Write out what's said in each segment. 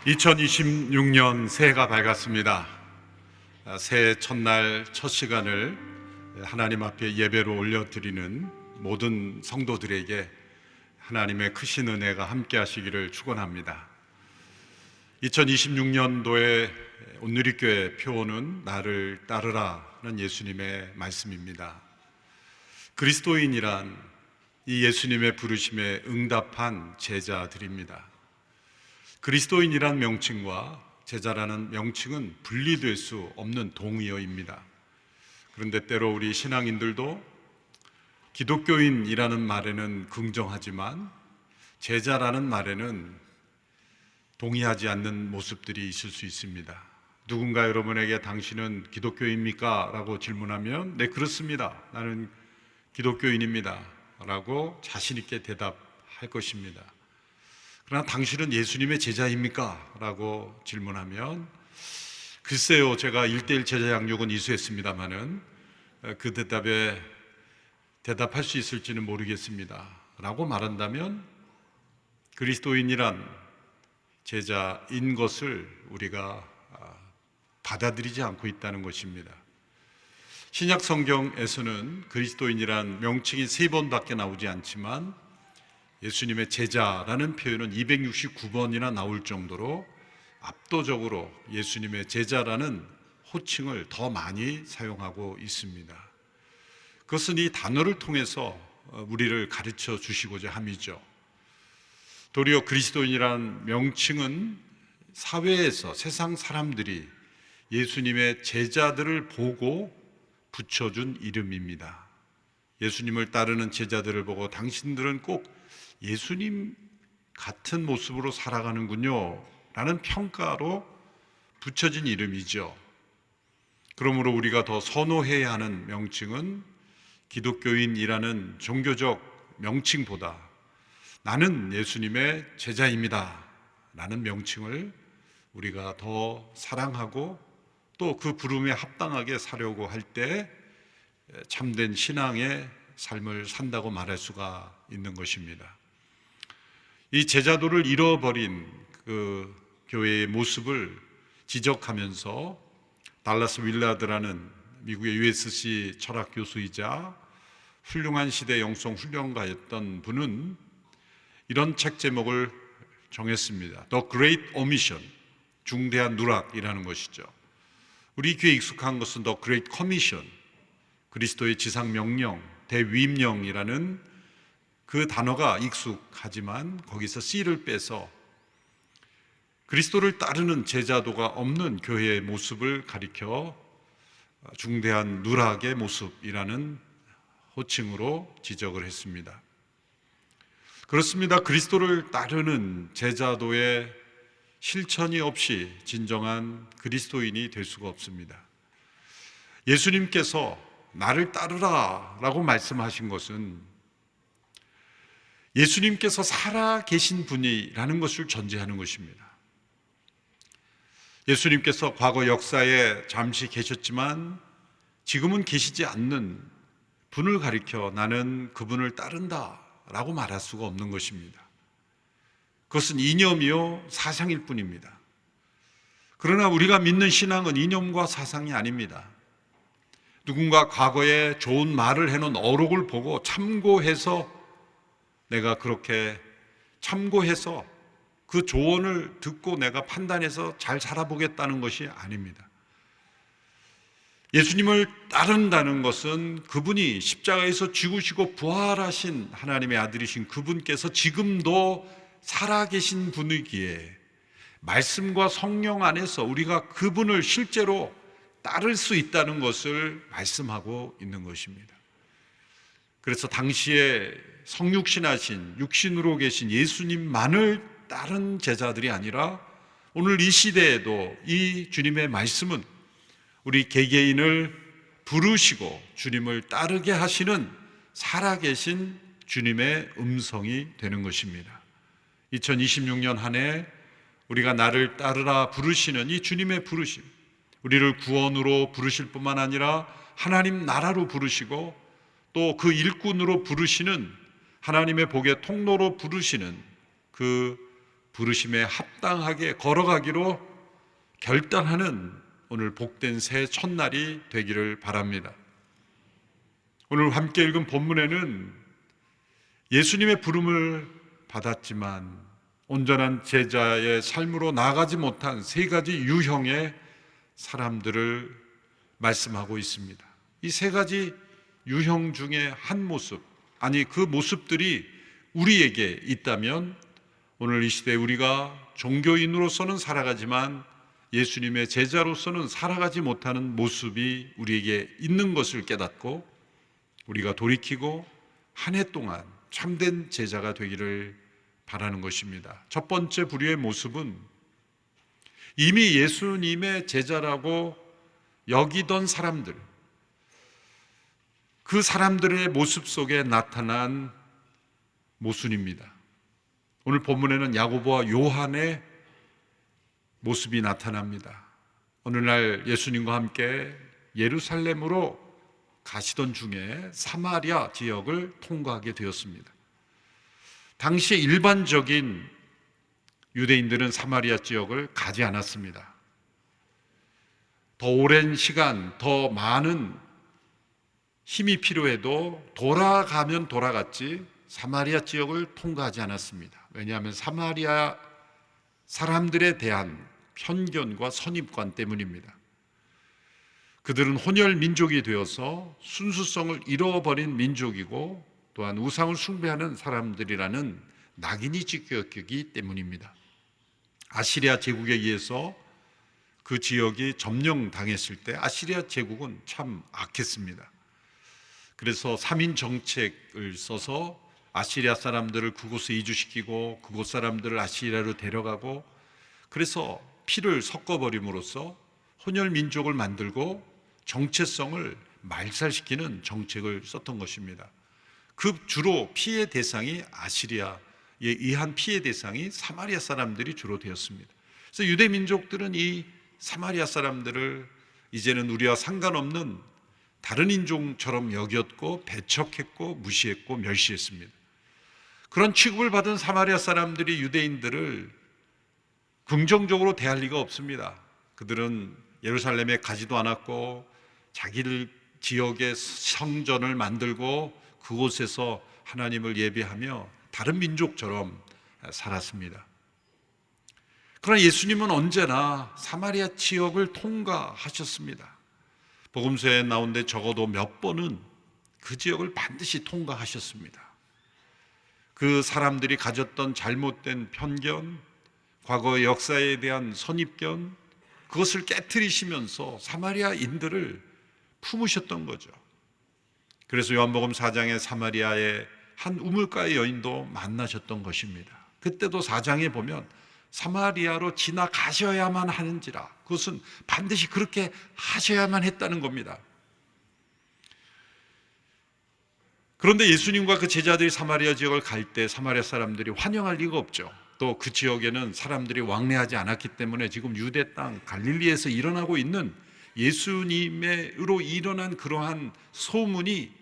2026년 새해가 밝았습니다. 새해 첫날 첫 시간을 하나님 앞에 예배로 올려드리는 모든 성도들에게 하나님의 크신 은혜가 함께 하시기를 축원합니다. 2026년도에 온누리교회 표어는 나를 따르라는 예수님의 말씀입니다. 그리스도인이란 이 예수님의 부르심에 응답한 제자들입니다. 그리스도인이란 명칭과 제자라는 명칭은 분리될 수 없는 동의어입니다. 그런데 때로 우리 신앙인들도 기독교인이라는 말에는 긍정하지만 제자라는 말에는 동의하지 않는 모습들이 있을 수 있습니다. 누군가 여러분에게 당신은 기독교인입니까? 라고 질문하면 네, 그렇습니다. 나는 기독교인입니다. 라고 자신 있게 대답할 것입니다. 그러나 당신은 예수님의 제자입니까? 라고 질문하면 글쎄요, 제가 1:1 제자 양육은 이수했습니다마는 그 대답에 대답할 수 있을지는 모르겠습니다. 라고 말한다면 그리스도인이란 제자인 것을 우리가 받아들이지 않고 있다는 것입니다. 신약 성경에서는 그리스도인이란 명칭이 3번밖에 나오지 않지만 예수님의 제자라는 표현은 269번이나 나올 정도로 압도적으로 예수님의 제자라는 호칭을 더 많이 사용하고 있습니다. 그것은 이 단어를 통해서 우리를 가르쳐 주시고자 함이죠. 도리어 그리스도인이란 명칭은 사회에서 세상 사람들이 예수님의 제자들을 보고 붙여준 이름입니다. 예수님을 따르는 제자들을 보고 당신들은 꼭 예수님 같은 모습으로 살아가는군요 라는 평가로 붙여진 이름이죠. 그러므로 우리가 더 선호해야 하는 명칭은 기독교인이라는 종교적 명칭보다 나는 예수님의 제자입니다 라는 명칭을 우리가 더 사랑하고 또 그 부름에 합당하게 살려고 할 때 참된 신앙의 삶을 산다고 말할 수가 있는 것입니다. 이 제자도를 잃어버린 그 교회의 모습을 지적하면서 달라스 윌라드라는 미국의 USC 철학 교수이자 훌륭한 시대 영성 훈련가였던 분은 이런 책 제목을 정했습니다. The Great Omission, 중대한 누락이라는 것이죠. 우리 귀에 익숙한 것은 The Great Commission, 그리스도의 지상명령, 대위임령이라는 그 단어가 익숙하지만 거기서 C를 빼서 그리스도를 따르는 제자도가 없는 교회의 모습을 가리켜 중대한 누락의 모습이라는 호칭으로 지적을 했습니다. 그렇습니다. 그리스도를 따르는 제자도의 실천이 없이 진정한 그리스도인이 될 수가 없습니다. 예수님께서 나를 따르라 라고 말씀하신 것은 예수님께서 살아 계신 분이라는 것을 전제하는 것입니다. 예수님께서 과거 역사에 잠시 계셨지만 지금은 계시지 않는 분을 가리켜 나는 그분을 따른다 라고 말할 수가 없는 것입니다. 그것은 이념이요 사상일 뿐입니다. 그러나 우리가 믿는 신앙은 이념과 사상이 아닙니다. 누군가 과거에 좋은 말을 해놓은 어록을 보고 참고해서 내가 그렇게 참고해서 그 조언을 듣고 내가 판단해서 잘 살아보겠다는 것이 아닙니다. 예수님을 따른다는 것은 그분이 십자가에서 죽으시고 부활하신 하나님의 아들이신 그분께서 지금도 살아계신 분이기에 말씀과 성령 안에서 우리가 그분을 실제로 따를 수 있다는 것을 말씀하고 있는 것입니다. 그래서 당시에 성육신하신 육신으로 계신 예수님만을 따른 제자들이 아니라 오늘 이 시대에도 이 주님의 말씀은 우리 개개인을 부르시고 주님을 따르게 하시는 살아계신 주님의 음성이 되는 것입니다. 2026년 한 해 우리가 나를 따르라 부르시는 이 주님의 부르심, 우리를 구원으로 부르실 뿐만 아니라 하나님 나라로 부르시고 또 그 일꾼으로 부르시는 하나님의 복의 통로로 부르시는 그 부르심에 합당하게 걸어가기로 결단하는 오늘 복된 새 첫날이 되기를 바랍니다. 오늘 함께 읽은 본문에는 예수님의 부름을 받았지만 온전한 제자의 삶으로 나아가지 못한 세 가지 유형의 사람들을 말씀하고 있습니다. 이 세 가지 유형 중에 한 모습, 아니 그 모습들이 우리에게 있다면 오늘 이 시대에 우리가 종교인으로서는 살아가지만 예수님의 제자로서는 살아가지 못하는 모습이 우리에게 있는 것을 깨닫고 우리가 돌이키고 한 해 동안 참된 제자가 되기를 바라는 것입니다. 첫 번째 부류의 모습은 이미 예수님의 제자라고 여기던 사람들, 그 사람들의 모습 속에 나타난 모순입니다. 오늘 본문에는 야고보와 요한의 모습이 나타납니다. 어느 날 예수님과 함께 예루살렘으로 가시던 중에 사마리아 지역을 통과하게 되었습니다. 당시 일반적인 유대인들은 사마리아 지역을 가지 않았습니다. 더 오랜 시간, 더 많은 힘이 필요해도 돌아가면 돌아갔지 사마리아 지역을 통과하지 않았습니다. 왜냐하면 사마리아 사람들에 대한 편견과 선입관 때문입니다. 그들은 혼혈 민족이 되어서 순수성을 잃어버린 민족이고 또한 우상을 숭배하는 사람들이라는 낙인이 찍혔기 때문입니다. 아시리아 제국에 의해서 그 지역이 점령당했을 때 아시리아 제국은 참 악했습니다. 그래서 3인 정책을 써서 아시리아 사람들을 그곳에 이주시키고 그곳 사람들을 아시리아로 데려가고 그래서 피를 섞어버림으로써 혼혈 민족을 만들고 정체성을 말살시키는 정책을 썼던 것입니다. 그 주로 피해 대상이 아시리아에 의한 피해 대상이 사마리아 사람들이 주로 되었습니다. 그래서 유대 민족들은 이 사마리아 사람들을 이제는 우리와 상관없는 다른 인종처럼 여겼고 배척했고 무시했고 멸시했습니다. 그런 취급을 받은 사마리아 사람들이 유대인들을 긍정적으로 대할 리가 없습니다. 그들은 예루살렘에 가지도 않았고 자기들 지역의 성전을 만들고 그곳에서 하나님을 예배하며 다른 민족처럼 살았습니다. 그러나 예수님은 언제나 사마리아 지역을 통과하셨습니다. 복음서에 나오는데 적어도 몇 번은 그 지역을 반드시 통과하셨습니다. 그 사람들이 가졌던 잘못된 편견, 과거의 역사에 대한 선입견, 그것을 깨트리시면서 사마리아인들을 품으셨던 거죠. 그래서 요한복음 4장의 사마리아의 한 우물가의 여인도 만나셨던 것입니다. 그때도 4장에 보면 사마리아로 지나가셔야만 하는지라, 그것은 반드시 그렇게 하셔야만 했다는 겁니다. 그런데 예수님과 그 제자들이 사마리아 지역을 갈 때 사마리아 사람들이 환영할 리가 없죠. 또 그 지역에는 사람들이 왕래하지 않았기 때문에 지금 유대 땅 갈릴리에서 일어나고 있는 예수님으로 일어난 그러한 소문이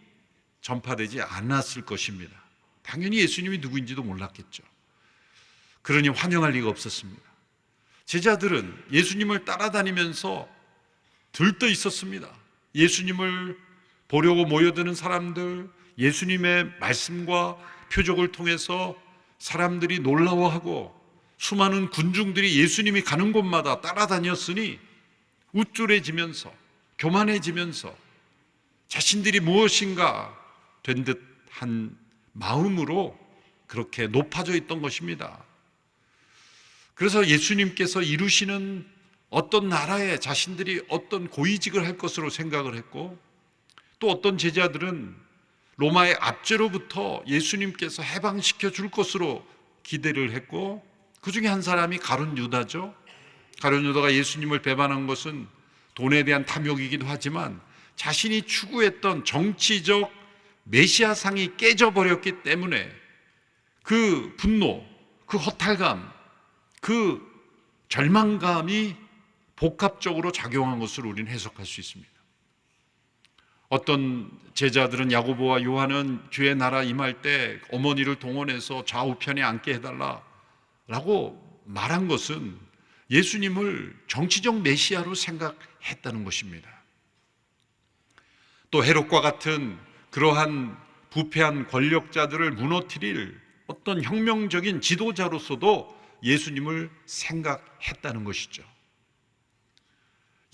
전파되지 않았을 것입니다. 당연히 예수님이 누구인지도 몰랐겠죠. 그러니 환영할 리가 없었습니다. 제자들은 예수님을 따라다니면서 들떠 있었습니다. 예수님을 보려고 모여드는 사람들, 예수님의 말씀과 표적을 통해서 사람들이 놀라워하고 수많은 군중들이 예수님이 가는 곳마다 따라다녔으니 우쭐해지면서 교만해지면서 자신들이 무엇인가 된 듯한 마음으로 그렇게 높아져 있던 것입니다. 그래서 예수님께서 이루시는 어떤 나라에 자신들이 어떤 고위직을 할 것으로 생각을 했고, 또 어떤 제자들은 로마의 압제로부터 예수님께서 해방시켜 줄 것으로 기대를 했고, 그 중에 한 사람이 가룟 유다죠. 가룟 유다가 예수님을 배반한 것은 돈에 대한 탐욕이기도 하지만 자신이 추구했던 정치적 메시아상이 깨져버렸기 때문에 그 분노, 그 허탈감, 그 절망감이 복합적으로 작용한 것으로 우리는 해석할 수 있습니다. 어떤 제자들은 야고보와 요한은 주의 나라 임할 때 어머니를 동원해서 좌우편에 앉게 해달라라고 말한 것은 예수님을 정치적 메시아로 생각했다는 것입니다. 또 헤롯과 같은 그러한 부패한 권력자들을 무너뜨릴 어떤 혁명적인 지도자로서도 예수님을 생각했다는 것이죠.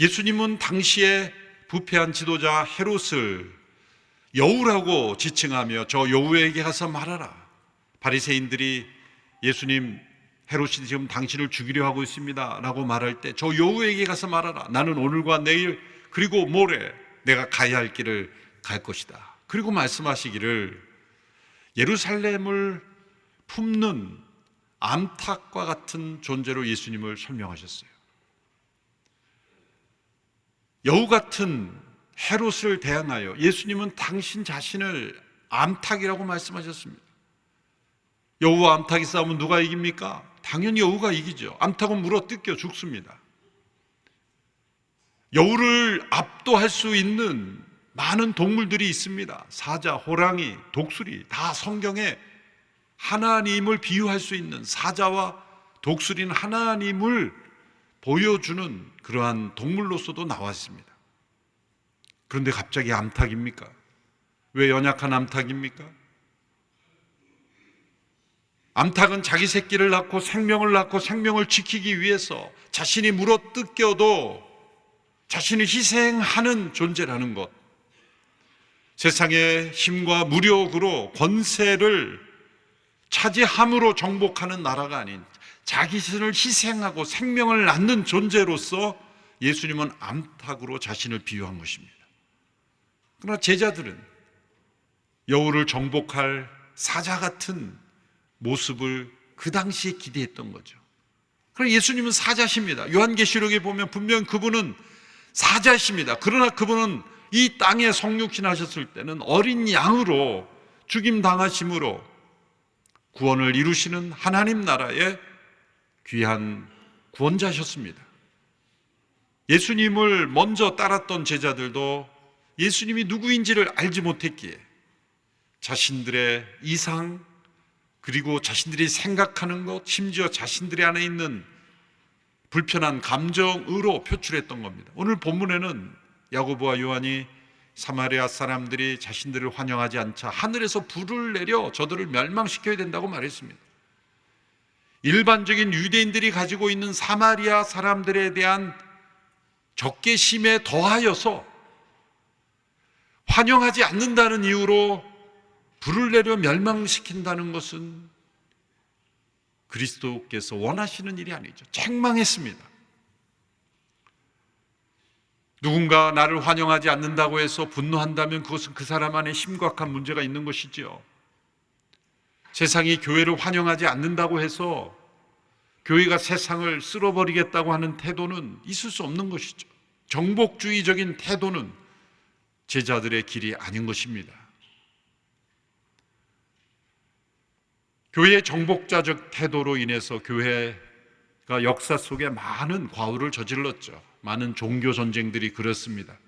예수님은 당시에 부패한 지도자 헤롯을 여우라고 지칭하며 저 여우에게 가서 말하라. 바리새인들이 예수님, 헤롯이 지금 당신을 죽이려 하고 있습니다 라고 말할 때 저 여우에게 가서 말하라. 나는 오늘과 내일 그리고 모레 내가 가야 할 길을 갈 것이다. 그리고 말씀하시기를 예루살렘을 품는 암탉과 같은 존재로 예수님을 설명하셨어요. 여우 같은 헤롯을 대항하여 예수님은 당신 자신을 암탉이라고 말씀하셨습니다. 여우와 암탉이 싸우면 누가 이깁니까? 당연히 여우가 이기죠. 암탉은 물어 뜯겨 죽습니다. 여우를 압도할 수 있는 많은 동물들이 있습니다. 사자, 호랑이, 독수리, 다 성경에 하나님을 비유할 수 있는, 사자와 독수리는 하나님을 보여주는 그러한 동물로서도 나왔습니다. 그런데 갑자기 암탉입니까? 왜 연약한 암탉입니까? 암탉은 자기 새끼를 낳고 생명을 지키기 위해서 자신이 물어 뜯겨도 자신을 희생하는 존재라는 것. 세상의 힘과 무력으로 권세를 차지함으로 정복하는 나라가 아닌 자기 자신을 희생하고 생명을 낳는 존재로서 예수님은 암탉으로 자신을 비유한 것입니다. 그러나 제자들은 여우를 정복할 사자 같은 모습을 그 당시에 기대했던 거죠. 그러나 예수님은 사자십니다. 요한계시록에 보면 분명 그분은 사자십니다. 그러나 그분은 이 땅에 성육신하셨을 때는 어린 양으로 죽임당하심으로 구원을 이루시는 하나님 나라의 귀한 구원자셨습니다. 예수님을 먼저 따랐던 제자들도 예수님이 누구인지를 알지 못했기에 자신들의 이상, 그리고 자신들이 생각하는 것, 심지어 자신들의 안에 있는 불편한 감정으로 표출했던 겁니다. 오늘 본문에는 야고보와 요한이 사마리아 사람들이 자신들을 환영하지 않자 하늘에서 불을 내려 저들을 멸망시켜야 된다고 말했습니다. 일반적인 유대인들이 가지고 있는 사마리아 사람들에 대한 적개심에 더하여서 환영하지 않는다는 이유로 불을 내려 멸망시킨다는 것은 그리스도께서 원하시는 일이 아니죠. 책망했습니다. 누군가 나를 환영하지 않는다고 해서 분노한다면 그것은 그 사람 안에 심각한 문제가 있는 것이지요. 세상이 교회를 환영하지 않는다고 해서 교회가 세상을 쓸어버리겠다고 하는 태도는 있을 수 없는 것이죠. 정복주의적인 태도는 제자들의 길이 아닌 것입니다. 교회의 정복자적 태도로 인해서 교회가 역사 속에 많은 과오를 저질렀죠. 많은 종교 전쟁들이 그렇습니다.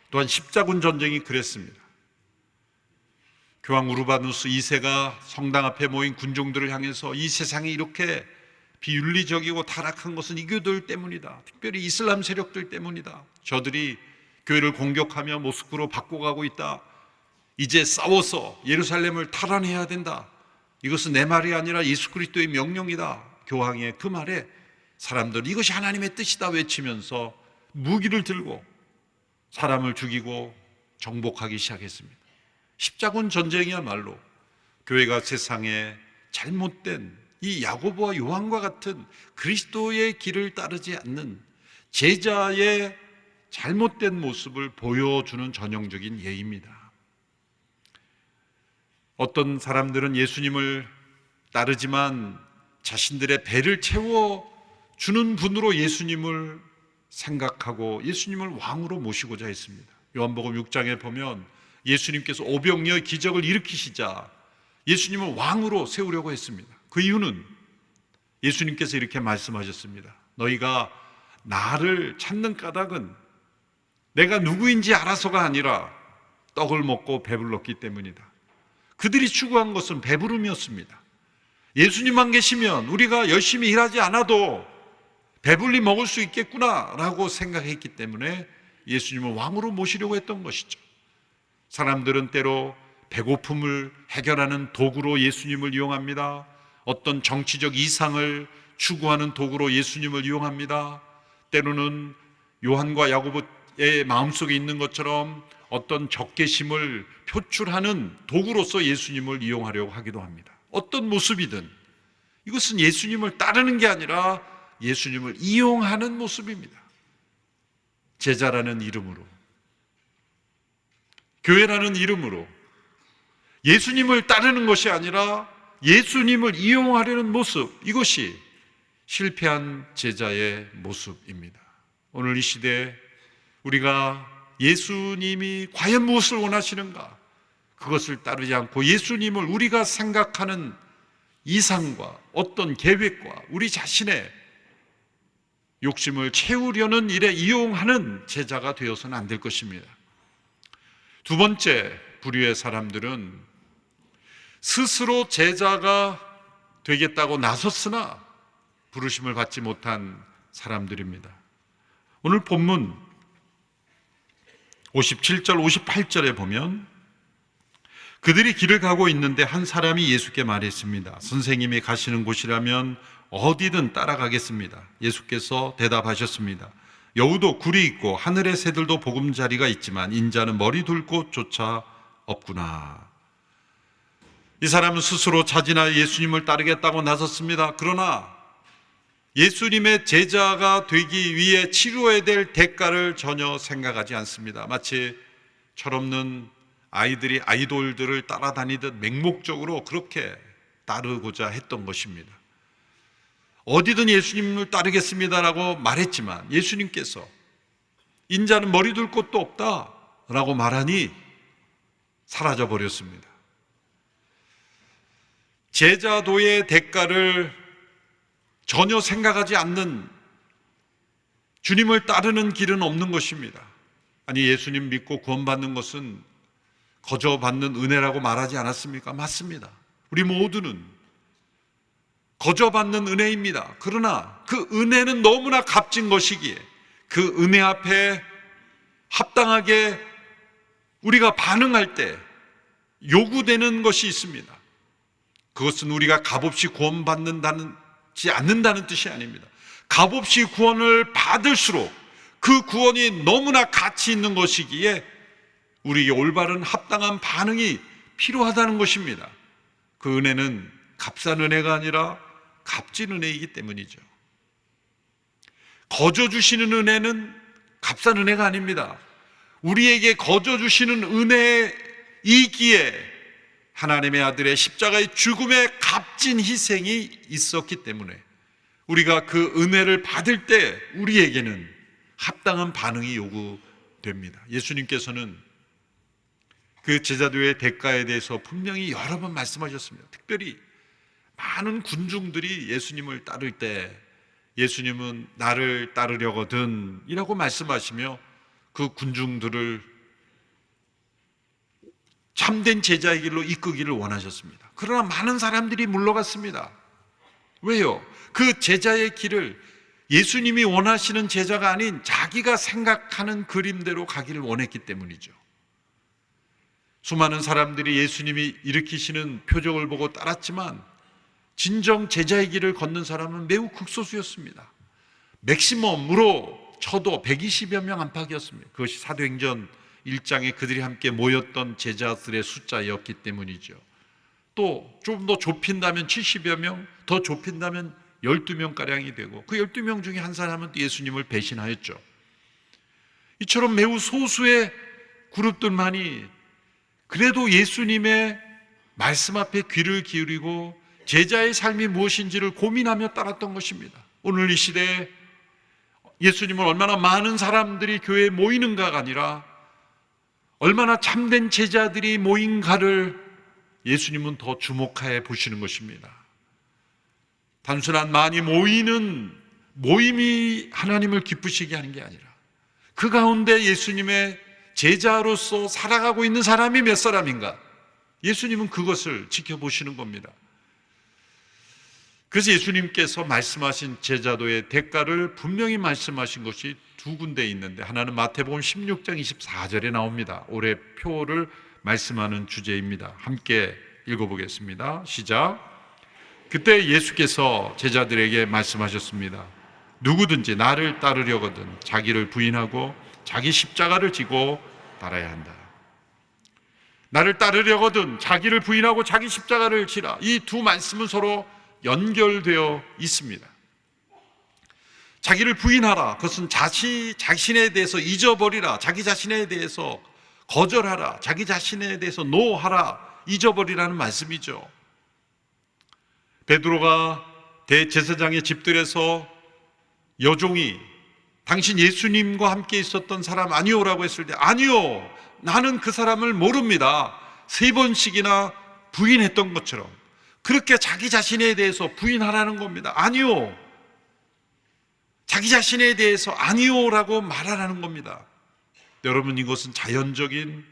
또한 십자군 전쟁이 그랬습니다. 교황 우르바누스 2세가 성당 앞에 모인 군중들을 향해서 이 세상이 이렇게 비윤리적이고 타락한 것은 이 교도들 때문이다. 특별히 이슬람 세력들 때문이다. 저들이 교회를 공격하며 모스크로 바꿔가고 있다. 이제 싸워서 예루살렘을 탈환해야 된다. 이것은 내 말이 아니라 예수 그리스도의 명령이다. 교황의 그 말에 사람들 이것이 하나님의 뜻이다 외치면서 무기를 들고 사람을 죽이고 정복하기 시작했습니다. 십자군 전쟁이야말로 교회가 세상에 잘못된 이 야고보와 요한과 같은 그리스도의 길을 따르지 않는 제자의 잘못된 모습을 보여주는 전형적인 예입니다. 어떤 사람들은 예수님을 따르지만 자신들의 배를 채워주는 분으로 예수님을 생각하고 예수님을 왕으로 모시고자 했습니다. 요한복음 6장에 보면 예수님께서 오병이어의 기적을 일으키시자 예수님을 왕으로 세우려고 했습니다. 그 이유는 예수님께서 이렇게 말씀하셨습니다. 너희가 나를 찾는 까닭은 내가 누구인지 알아서가 아니라 떡을 먹고 배불렀기 때문이다. 그들이 추구한 것은 배부름이었습니다. 예수님만 계시면 우리가 열심히 일하지 않아도 배불리 먹을 수 있겠구나라고 생각했기 때문에 예수님을 왕으로 모시려고 했던 것이죠. 사람들은 때로 배고픔을 해결하는 도구로 예수님을 이용합니다. 어떤 정치적 이상을 추구하는 도구로 예수님을 이용합니다. 때로는 요한과 야고보의 마음속에 있는 것처럼 어떤 적개심을 표출하는 도구로서 예수님을 이용하려고 하기도 합니다. 어떤 모습이든 이것은 예수님을 따르는 게 아니라 예수님을 이용하는 모습입니다. 제자라는 이름으로, 교회라는 이름으로 예수님을 따르는 것이 아니라 예수님을 이용하려는 모습, 이것이 실패한 제자의 모습입니다. 오늘 이 시대에 우리가 예수님이 과연 무엇을 원하시는가, 그것을 따르지 않고 예수님을 우리가 생각하는 이상과 어떤 계획과 우리 자신의 욕심을 채우려는 일에 이용하는 제자가 되어서는 안 될 것입니다. 두 번째 부류의 사람들은 스스로 제자가 되겠다고 나섰으나 부르심을 받지 못한 사람들입니다. 오늘 본문 57절 58절에 보면 그들이 길을 가고 있는데 한 사람이 예수께 말했습니다. 선생님이 가시는 곳이라면 어디든 따라가겠습니다. 예수께서 대답하셨습니다. 여우도 굴이 있고 하늘의 새들도 보금자리가 있지만 인자는 머리 둘 곳조차 없구나. 이 사람은 스스로 자진하여 예수님을 따르겠다고 나섰습니다. 그러나 예수님의 제자가 되기 위해 치루어야 될 대가를 전혀 생각하지 않습니다. 마치 철없는 아이들이 아이돌들을 따라다니듯 맹목적으로 그렇게 따르고자 했던 것입니다. 어디든 예수님을 따르겠습니다라고 말했지만 예수님께서 인자는 머리 둘 곳도 없다라고 말하니 사라져버렸습니다. 제자도의 대가를 전혀 생각하지 않는 주님을 따르는 길은 없는 것입니다. 아니, 예수님 믿고 구원받는 것은 거저 받는 은혜라고 말하지 않았습니까? 맞습니다. 우리 모두는 거저 받는 은혜입니다. 그러나 그 은혜는 너무나 값진 것이기에 그 은혜 앞에 합당하게 우리가 반응할 때 요구되는 것이 있습니다. 그것은 우리가 값없이 구원받지 않는다는 뜻이 아닙니다. 값없이 구원을 받을수록 그 구원이 너무나 가치 있는 것이기에 우리에게 올바른 합당한 반응이 필요하다는 것입니다. 그 은혜는 값싼 은혜가 아니라 값진 은혜이기 때문이죠. 거저 주시는 은혜는 값싼 은혜가 아닙니다. 우리에게 거저 주시는 은혜이기에 하나님의 아들의 십자가의 죽음의 값진 희생이 있었기 때문에 우리가 그 은혜를 받을 때 우리에게는 합당한 반응이 요구됩니다. 예수님께서는 그 제자도의 대가에 대해서 분명히 여러 번 말씀하셨습니다. 특별히 많은 군중들이 예수님을 따를 때 예수님은 나를 따르려거든 이라고 말씀하시며 그 군중들을 참된 제자의 길로 이끄기를 원하셨습니다. 그러나 많은 사람들이 물러갔습니다. 왜요? 그 제자의 길을 예수님이 원하시는 제자가 아닌 자기가 생각하는 그림대로 가기를 원했기 때문이죠. 수많은 사람들이 예수님이 일으키시는 표적을 보고 따랐지만 진정 제자의 길을 걷는 사람은 매우 극소수였습니다. 맥시멈으로 쳐도 120여 명 안팎이었습니다. 그것이 사도행전 1장에 그들이 함께 모였던 제자들의 숫자였기 때문이죠. 또 좀 더 좁힌다면 70여 명, 더 좁힌다면 12명가량이 되고 그 12명 중에 한 사람은 예수님을 배신하였죠. 이처럼 매우 소수의 그룹들만이 그래도 예수님의 말씀 앞에 귀를 기울이고 제자의 삶이 무엇인지를 고민하며 따랐던 것입니다. 오늘 이 시대에 예수님을 얼마나 많은 사람들이 교회에 모이는가가 아니라 얼마나 참된 제자들이 모인가를 예수님은 더 주목해 보시는 것입니다. 단순한 많이 모이는 모임이 하나님을 기쁘시게 하는 게 아니라 그 가운데 예수님의 제자로서 살아가고 있는 사람이 몇 사람인가? 예수님은 그것을 지켜보시는 겁니다. 그래서 예수님께서 말씀하신 제자도의 대가를 분명히 말씀하신 것이 두 군데 있는데, 하나는 마태복음 16장 24절에 나옵니다. 올해 표를 말씀하는 주제입니다. 함께 읽어보겠습니다. 시작. 그때 예수께서 제자들에게 말씀하셨습니다. 누구든지 나를 따르려거든 자기를 부인하고 자기 십자가를 지고 따라야 한다. 나를 따르려거든 자기를 부인하고 자기 십자가를 지라. 이 두 말씀은 서로 연결되어 있습니다. 자기를 부인하라. 그것은 자신에 대해서 잊어버리라. 자기 자신에 대해서 거절하라. 자기 자신에 대해서 노하라. 잊어버리라는 말씀이죠. 베드로가 대제사장의 집들에서 여종이 당신 예수님과 함께 있었던 사람 아니오라고 했을 때, 아니요, 나는 그 사람을 모릅니다. 3번씩이나 부인했던 것처럼 그렇게 자기 자신에 대해서 부인하라는 겁니다. 아니요, 자기 자신에 대해서 아니요라고 말하라는 겁니다. 여러분, 이것은 자연적인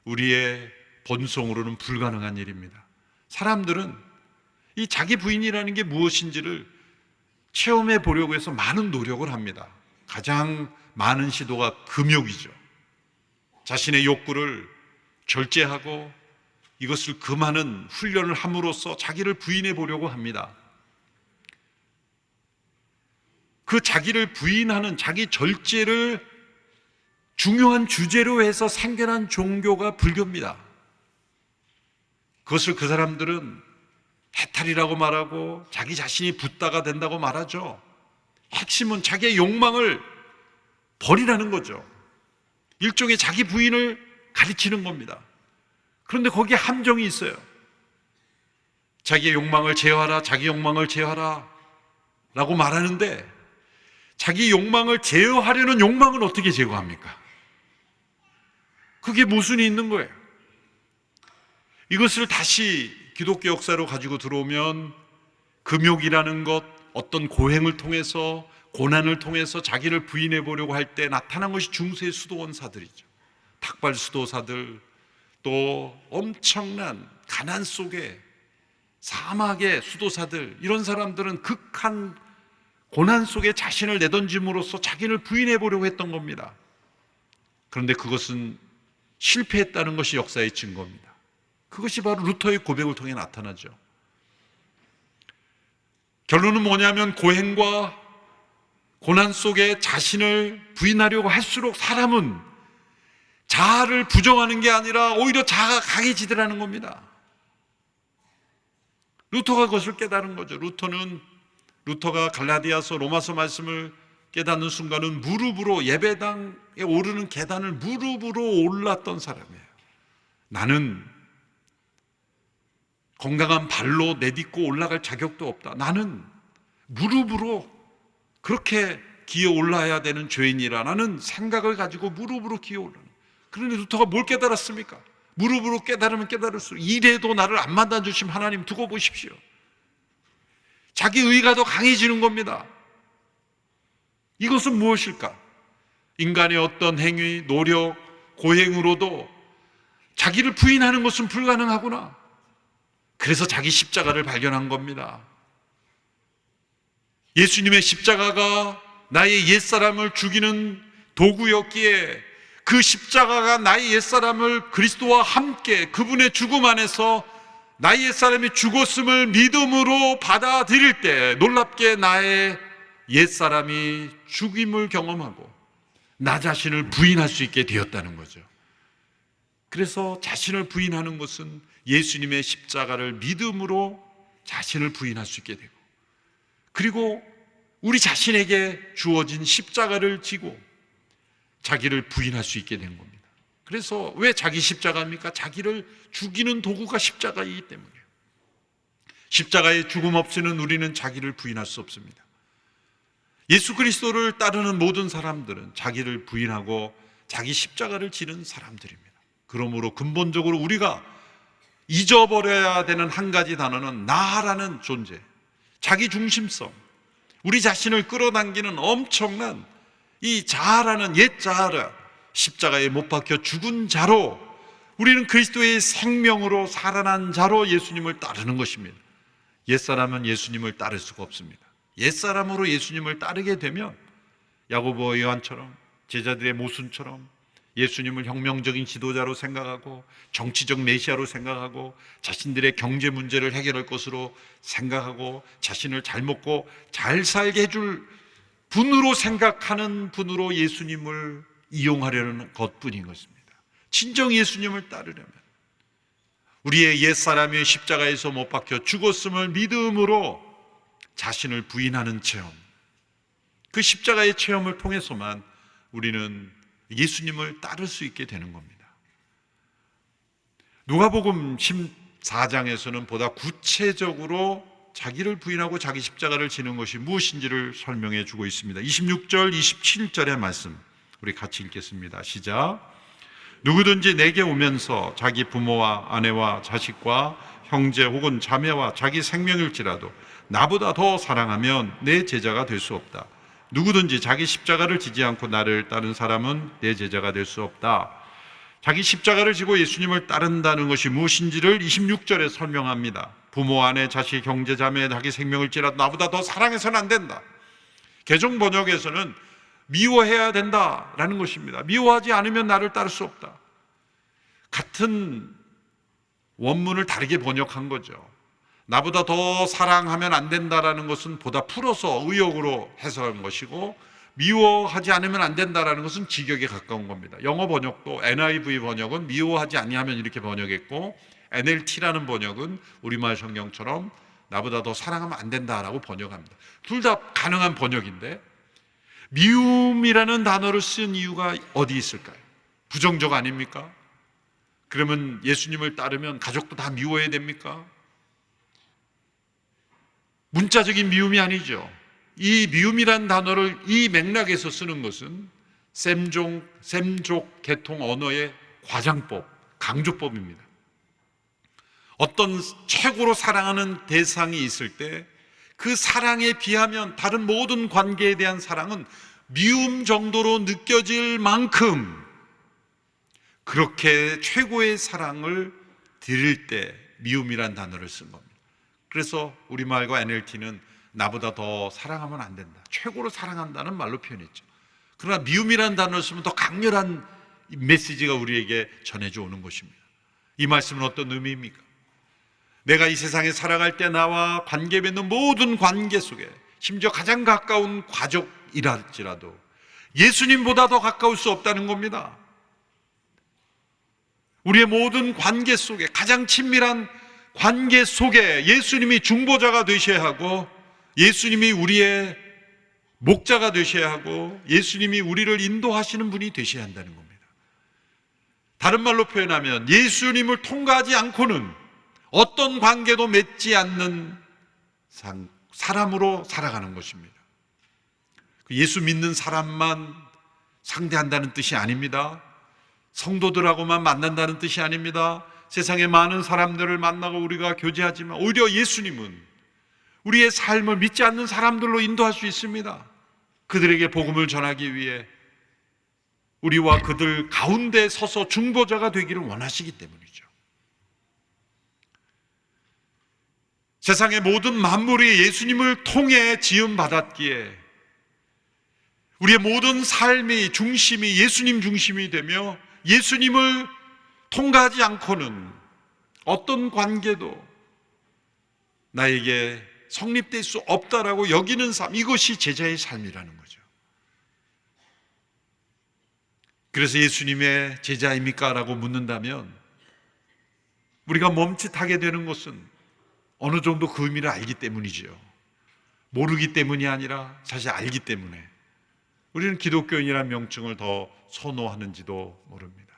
우리의 본성으로는 불가능한 일입니다. 사람들은 이 자기 부인이라는 게 무엇인지를 체험해 보려고 해서 많은 노력을 합니다. 가장 많은 시도가 금욕이죠. 자신의 욕구를 절제하고 이것을 금하는 훈련을 함으로써 자기를 부인해 보려고 합니다. 그 자기를 부인하는 자기 절제를 중요한 주제로 해서 생겨난 종교가 불교입니다. 그것을 그 사람들은 해탈이라고 말하고 자기 자신이 붓다가 된다고 말하죠. 핵심은 자기의 욕망을 버리라는 거죠. 일종의 자기 부인을 가르치는 겁니다. 그런데 거기에 함정이 있어요. 자기의 욕망을 제어하라, 자기 욕망을 제어하라 라고 말하는데, 자기 욕망을 제어하려는 욕망은 어떻게 제거합니까? 그게 모순이 있는 거예요. 이것을 다시 기독교 역사로 가지고 들어오면 금욕이라는 것, 어떤 고행을 통해서, 고난을 통해서 자기를 부인해 보려고 할 때 나타난 것이 중세 수도원사들이죠. 탁발 수도사들, 또 엄청난 가난 속에 사막의 수도사들, 이런 사람들은 극한 고난 속에 자신을 내던짐으로써 자기를 부인해 보려고 했던 겁니다. 그런데 그것은 실패했다는 것이 역사의 증거입니다. 그것이 바로 루터의 고백을 통해 나타나죠. 결론은 뭐냐면, 고행과 고난 속에 자신을 부인하려고 할수록 사람은 자아를 부정하는 게 아니라 오히려 자아가 강해지더라는 겁니다. 루터가 그것을 깨달은 거죠. 루터가 갈라디아서, 로마서 말씀을 깨닫는 순간은 무릎으로, 예배당에 오르는 계단을 무릎으로 올랐던 사람이에요. 나는 건강한 발로 내딛고 올라갈 자격도 없다. 나는 무릎으로 그렇게 기어 올라야 되는 죄인이라. 나는 생각을 가지고 무릎으로 기어 올라는. 그런데 루터가 뭘 깨달았습니까? 무릎으로 깨달으면 깨달을수록 이래도 나를 안 만나주신 하나님 두고 보십시오. 자기 의가 더 강해지는 겁니다. 이것은 무엇일까? 인간의 어떤 행위, 노력, 고행으로도 자기를 부인하는 것은 불가능하구나. 그래서 자기 십자가를 발견한 겁니다. 예수님의 십자가가 나의 옛사람을 죽이는 도구였기에, 그 십자가가 나의 옛사람을 그리스도와 함께 그분의 죽음 안에서 나의 옛사람이 죽었음을 믿음으로 받아들일 때 놀랍게 나의 옛사람이 죽임을 경험하고 나 자신을 부인할 수 있게 되었다는 거죠. 그래서 자신을 부인하는 것은 예수님의 십자가를 믿음으로 자신을 부인할 수 있게 되고, 그리고 우리 자신에게 주어진 십자가를 지고 자기를 부인할 수 있게 된 겁니다. 그래서 왜 자기 십자가입니까? 자기를 죽이는 도구가 십자가이기 때문이에요. 십자가의 죽음 없이는 우리는 자기를 부인할 수 없습니다. 예수 그리스도를 따르는 모든 사람들은 자기를 부인하고 자기 십자가를 지는 사람들입니다. 그러므로 근본적으로 우리가 잊어버려야 되는 한 가지 단어는 나라는 존재, 자기 중심성, 우리 자신을 끌어당기는 엄청난 이 자아라는 옛 자아라, 십자가에 못 박혀 죽은 자로, 우리는 그리스도의 생명으로 살아난 자로 예수님을 따르는 것입니다. 옛사람은 예수님을 따를 수가 없습니다. 옛사람으로 예수님을 따르게 되면 야고보와 요한처럼, 제자들의 모순처럼 예수님을 혁명적인 지도자로 생각하고 정치적 메시아로 생각하고 자신들의 경제 문제를 해결할 것으로 생각하고 자신을 잘 먹고 잘 살게 해줄 분으로 생각하는 분으로 예수님을 이용하려는 것뿐인 것입니다. 진정 예수님을 따르려면 우리의 옛사람이 십자가에서 못 박혀 죽었음을 믿음으로 자신을 부인하는 체험, 그 십자가의 체험을 통해서만 우리는 예수님을 따를 수 있게 되는 겁니다. 누가복음 14장에서는 보다 구체적으로 자기를 부인하고 자기 십자가를 지는 것이 무엇인지를 설명해 주고 있습니다. 26절, 27절의 말씀 우리 같이 읽겠습니다. 시작. 누구든지 내게 오면서 자기 부모와 아내와 자식과 형제 혹은 자매와 자기 생명일지라도 나보다 더 사랑하면 내 제자가 될 수 없다. 누구든지 자기 십자가를 지지 않고 나를 따른 사람은 내 제자가 될 수 없다. 자기 십자가를 지고 예수님을 따른다는 것이 무엇인지를 26절에 설명합니다. 부모, 아내, 자식, 형제, 자매, 자기 생명일지라도 나보다 더 사랑해서는 안 된다. 개정 번역에서는 미워해야 된다라는 것입니다. 미워하지 않으면 나를 따를 수 없다. 같은 원문을 다르게 번역한 거죠. 나보다 더 사랑하면 안 된다라는 것은 보다 풀어서 의역으로 해석한 것이고, 미워하지 않으면 안 된다라는 것은 직역에 가까운 겁니다. 영어 번역도 NIV 번역은 미워하지 아니하면 이렇게 번역했고, NLT라는 번역은 우리말 성경처럼 나보다 더 사랑하면 안 된다라고 번역합니다. 둘 다 가능한 번역인데, 미움이라는 단어를 쓴 이유가 어디 있을까요? 부정적 아닙니까? 그러면 예수님을 따르면 가족도 다 미워해야 됩니까? 문자적인 미움이 아니죠. 이 미움이란 단어를 이 맥락에서 쓰는 것은 셈족 계통 언어의 과장법, 강조법입니다. 어떤 최고로 사랑하는 대상이 있을 때 그 사랑에 비하면 다른 모든 관계에 대한 사랑은 미움 정도로 느껴질 만큼 그렇게 최고의 사랑을 드릴 때 미움이란 단어를 쓴 겁니다. 그래서 우리말과 NLT는 나보다 더 사랑하면 안 된다, 최고로 사랑한다는 말로 표현했죠. 그러나 미움이란 단어를 쓰면 더 강렬한 메시지가 우리에게 전해져 오는 것입니다. 이 말씀은 어떤 의미입니까? 내가 이 세상에 살아갈 때 나와 관계 맺는 모든 관계 속에, 심지어 가장 가까운 가족이랄지라도 예수님보다 더 가까울 수 없다는 겁니다. 우리의 모든 관계 속에, 가장 친밀한 관계 속에 예수님이 중보자가 되셔야 하고, 예수님이 우리의 목자가 되셔야 하고, 예수님이 우리를 인도하시는 분이 되셔야 한다는 겁니다. 다른 말로 표현하면 예수님을 통과하지 않고는 어떤 관계도 맺지 않는 사람으로 살아가는 것입니다. 예수 믿는 사람만 상대한다는 뜻이 아닙니다. 성도들하고만 만난다는 뜻이 아닙니다. 세상에 많은 사람들을 만나고 우리가 교제하지만 오히려 예수님은 우리의 삶을 믿지 않는 사람들로 인도할 수 있습니다. 그들에게 복음을 전하기 위해 우리와 그들 가운데 서서 중보자가 되기를 원하시기 때문이죠. 세상의 모든 만물이 예수님을 통해 지음받았기에 우리의 모든 삶의 중심이 예수님 중심이 되며, 예수님을 통과하지 않고는 어떤 관계도 나에게 성립될 수 없다라고 여기는 삶, 이것이 제자의 삶이라는 거죠. 그래서 예수님의 제자입니까? 라고 묻는다면 우리가 멈칫하게 되는 것은 어느 정도 그 의미를 알기 때문이지요. 모르기 때문이 아니라 사실 알기 때문에 우리는 기독교인이라는 명칭을 더 선호하는지도 모릅니다.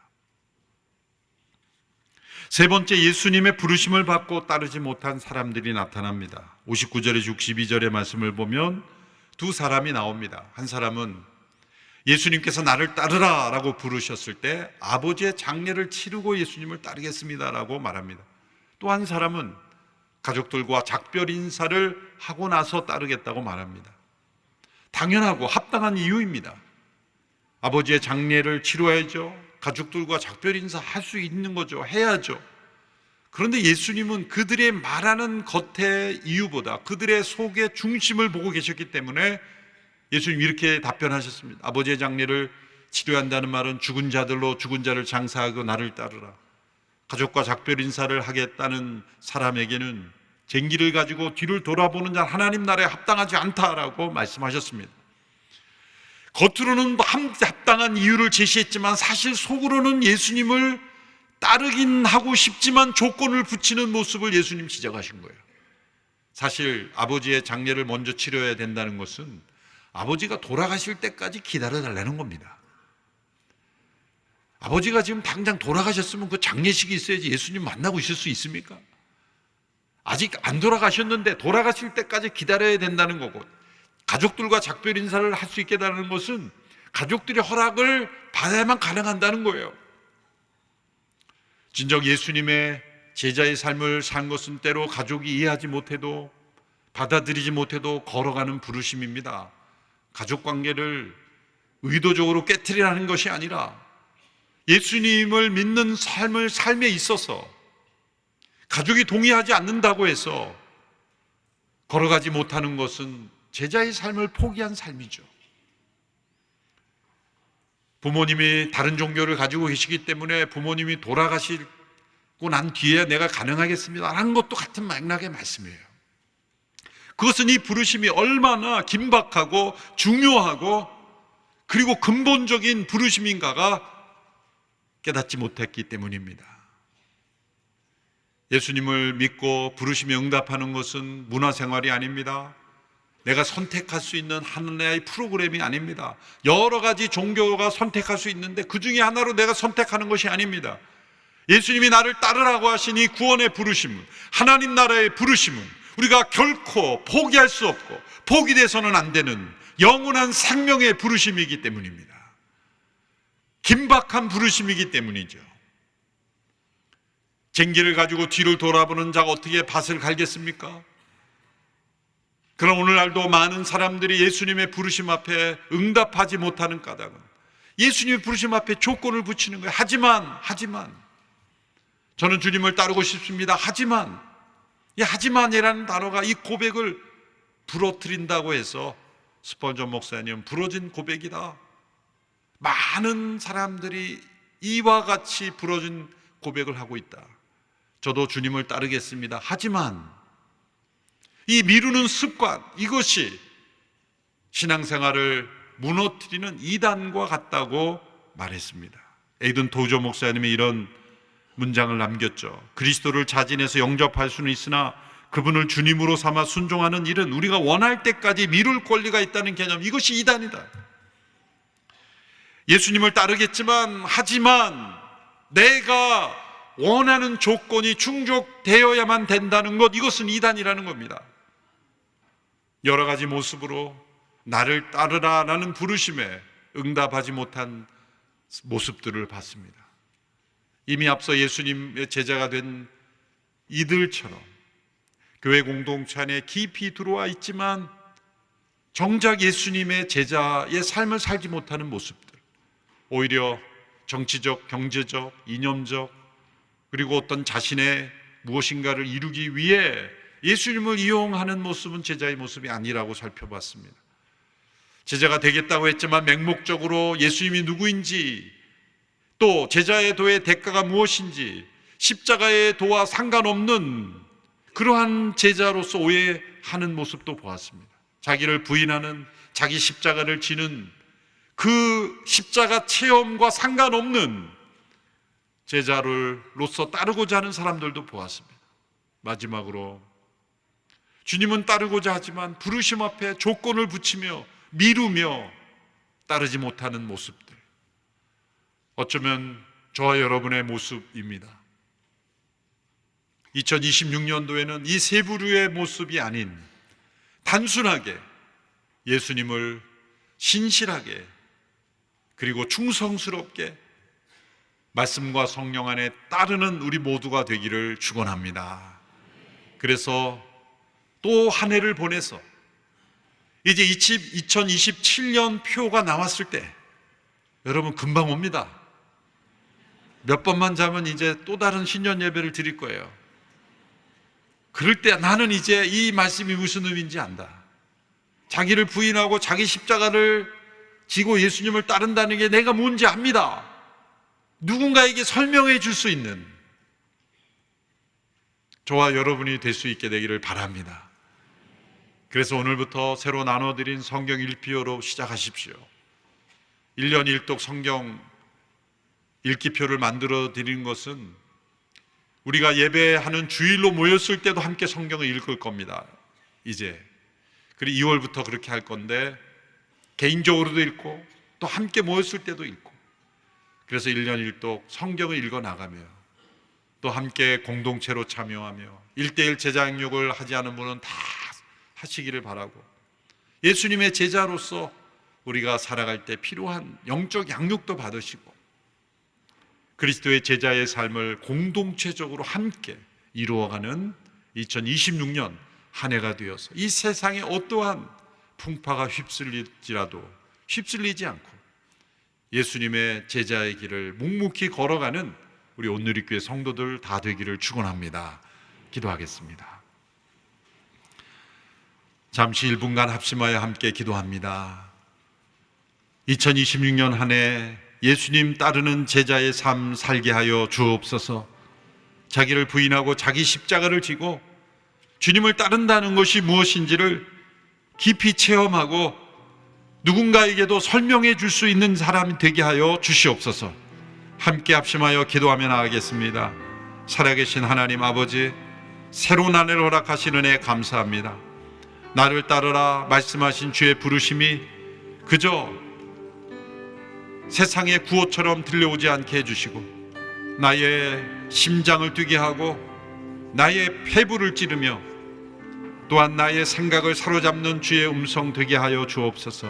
세 번째, 예수님의 부르심을 받고 따르지 못한 사람들이 나타납니다. 59절에 62절의 말씀을 보면 두 사람이 나옵니다. 한 사람은 예수님께서 나를 따르라 라고 부르셨을 때 아버지의 장례를 치르고 예수님을 따르겠습니다 라고 말합니다. 또 한 사람은 가족들과 작별 인사를 하고 나서 따르겠다고 말합니다. 당연하고 합당한 이유입니다. 아버지의 장례를 치러야죠. 가족들과 작별 인사할 수 있는 거죠. 해야죠. 그런데 예수님은 그들의 말하는 겉의 이유보다 그들의 속의 중심을 보고 계셨기 때문에 예수님 이렇게 답변하셨습니다. 아버지의 장례를 치료해야 한다는 말은 죽은 자들로 죽은 자를 장사하고 나를 따르라. 가족과 작별 인사를 하겠다는 사람에게는 쟁기를 가지고 뒤를 돌아보는 자 하나님 나라에 합당하지 않다라고 말씀하셨습니다. 겉으로는 합당한 이유를 제시했지만 사실 속으로는 예수님을 따르긴 하고 싶지만 조건을 붙이는 모습을 예수님 지적하신 거예요. 사실 아버지의 장례를 먼저 치료해야 된다는 것은 아버지가 돌아가실 때까지 기다려달라는 겁니다. 아버지가 지금 당장 돌아가셨으면 그 장례식이 있어야지 예수님 만나고 있을 수 있습니까? 아직 안 돌아가셨는데 돌아가실 때까지 기다려야 된다는 거고, 가족들과 작별 인사를 할 수 있게 되는 것은 가족들의 허락을 받아야만 가능한다는 거예요. 진정 예수님의 제자의 삶을 산 것은 때로 가족이 이해하지 못해도, 받아들이지 못해도 걸어가는 부르심입니다. 가족관계를 의도적으로 깨트리라는 것이 아니라 예수님을 믿는 삶에 있어서 가족이 동의하지 않는다고 해서 걸어가지 못하는 것은 제자의 삶을 포기한 삶이죠. 부모님이 다른 종교를 가지고 계시기 때문에 부모님이 돌아가시고 난 뒤에 내가 가능하겠습니다 라는 것도 같은 맥락의 말씀이에요. 그것은 이 부르심이 얼마나 긴박하고 중요하고 그리고 근본적인 부르심인가가 깨닫지 못했기 때문입니다. 예수님을 믿고 부르심에 응답하는 것은 문화생활이 아닙니다. 내가 선택할 수 있는 하나의 프로그램이 아닙니다. 여러 가지 종교가 선택할 수 있는데 그 중에 하나로 내가 선택하는 것이 아닙니다. 예수님이 나를 따르라고 하신 이 구원의 부르심은, 하나님 나라의 부르심은 우리가 결코 포기할 수 없고 포기돼서는 안 되는 영원한 생명의 부르심이기 때문입니다. 긴박한 부르심이기 때문이죠. 쟁기를 가지고 뒤를 돌아보는 자가 어떻게 밭을 갈겠습니까? 그럼 오늘날도 많은 사람들이 예수님의 부르심 앞에 응답하지 못하는 까닭은 예수님의 부르심 앞에 조건을 붙이는 거예요. 하지만 저는 주님을 따르고 싶습니다. 하지만, 이 하지만이라는 단어가 이 고백을 부러뜨린다고 해서 스펄전 목사님 부러진 고백이다. 많은 사람들이 이와 같이 부러진 고백을 하고 있다. 저도 주님을 따르겠습니다. 하지만 이 미루는 습관, 이것이 신앙생활을 무너뜨리는 이단과 같다고 말했습니다. 에이든 도저 목사님이 이런 문장을 남겼죠. 그리스도를 자진해서 영접할 수는 있으나 그분을 주님으로 삼아 순종하는 일은 우리가 원할 때까지 미룰 권리가 있다는 개념, 이것이 이단이다. 예수님을 따르겠지만, 하지만 내가 원하는 조건이 충족되어야만 된다는 것, 이것은 이단이라는 겁니다. 여러 가지 모습으로 나를 따르라라는 부르심에 응답하지 못한 모습들을 봤습니다. 이미 앞서 예수님의 제자가 된 이들처럼 교회 공동체 안에 깊이 들어와 있지만 정작 예수님의 제자의 삶을 살지 못하는 모습들, 오히려 정치적, 경제적, 이념적, 그리고 어떤 자신의 무엇인가를 이루기 위해 예수님을 이용하는 모습은 제자의 모습이 아니라고 살펴봤습니다. 제자가 되겠다고 했지만 맹목적으로 예수님이 누구인지, 또 제자의 도의 대가가 무엇인지, 십자가의 도와 상관없는 그러한 제자로서 오해하는 모습도 보았습니다. 자기를 부인하는, 자기 십자가를 지는 그 십자가 체험과 상관없는 제자로서 따르고자 하는 사람들도 보았습니다. 마지막으로 주님은 따르고자 하지만 부르심 앞에 조건을 붙이며 미루며 따르지 못하는 모습들, 어쩌면 저와 여러분의 모습입니다. 2026년도에는 이 세 부류의 모습이 아닌 단순하게 예수님을 신실하게 그리고 충성스럽게 말씀과 성령 안에 따르는 우리 모두가 되기를 축원합니다. 그래서 또 한 해를 보내서 이제 2027년 표가 나왔을 때 여러분 금방 옵니다. 몇 번만 자면 이제 또 다른 신년 예배를 드릴 거예요. 그럴 때 나는 이제 이 말씀이 무슨 의미인지 안다. 자기를 부인하고 자기 십자가를 지고 예수님을 따른다는 게 내가 뭔지 압니다. 누군가에게 설명해 줄 수 있는 저와 여러분이 될 수 있게 되기를 바랍니다. 그래서 오늘부터 새로 나눠드린 성경 읽기표로 시작하십시오. 1년 1독 성경 읽기표를 만들어 드리는 것은 우리가 예배하는 주일로 모였을 때도 함께 성경을 읽을 겁니다. 이제 그리고 2월부터 그렇게 할 건데 개인적으로도 읽고 또 함께 모였을 때도 읽고, 그래서 1년 1독 성경을 읽어 나가며 또 함께 공동체로 참여하며 1대1 제자양육을 하지 않은 분은 다 하시기를 바라고, 예수님의 제자로서 우리가 살아갈 때 필요한 영적 양육도 받으시고 그리스도의 제자의 삶을 공동체적으로 함께 이루어가는 2026년 한 해가 되어서 이 세상에 어떠한 풍파가 휩쓸릴지라도 휩쓸리지 않고 예수님의 제자의 길을 묵묵히 걸어가는 우리 온누리교회 성도들 다 되기를 축원합니다. 기도하겠습니다. 잠시 1분간 합심하여 함께 기도합니다. 2026년 한 해 예수님 따르는 제자의 삶 살게 하여 주옵소서. 자기를 부인하고 자기 십자가를 지고 주님을 따른다는 것이 무엇인지를 깊이 체험하고 누군가에게도 설명해 줄 수 있는 사람이 되게 하여 주시옵소서. 함께 합심하여 기도하며 나아가겠습니다. 살아계신 하나님 아버지, 새로운 한 해를 허락하시는 은혜 감사합니다. 나를 따르라 말씀하신 주의 부르심이 그저 세상의 구호처럼 들려오지 않게 해주시고 나의 심장을 뛰게 하고 나의 폐부를 찌르며 또한 나의 생각을 사로잡는 주의 음성 되게 하여 주옵소서.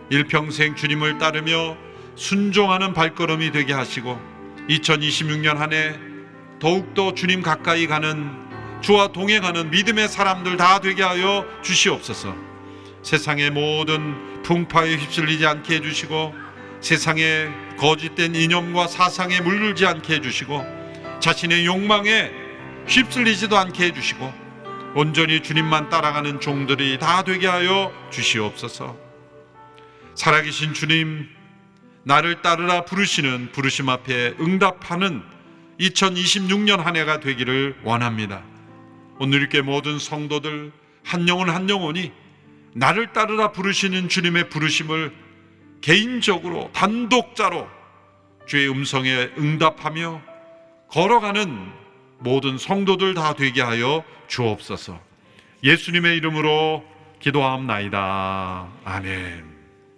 일평생 주님을 따르며 순종하는 발걸음이 되게 하시고 2026년 한 해 더욱더 주님 가까이 가는 주와 동행하는 믿음의 사람들 다 되게 하여 주시옵소서. 세상의 모든 풍파에 휩쓸리지 않게 해주시고 세상의 거짓된 이념과 사상에 물들지 않게 해주시고 자신의 욕망에 휩쓸리지도 않게 해주시고 온전히 주님만 따라가는 종들이 다 되게 하여 주시옵소서. 살아계신 주님, 나를 따르라 부르시는 부르심 앞에 응답하는 2026년 한 해가 되기를 원합니다. 오늘 이렇게 모든 성도들 한 영혼 한 영혼이 나를 따르라 부르시는 주님의 부르심을 개인적으로 단독자로 주의 음성에 응답하며 걸어가는 모든 성도들 다 되게 하여 주옵소서. 예수님의 이름으로 기도하옵나이다. 아멘.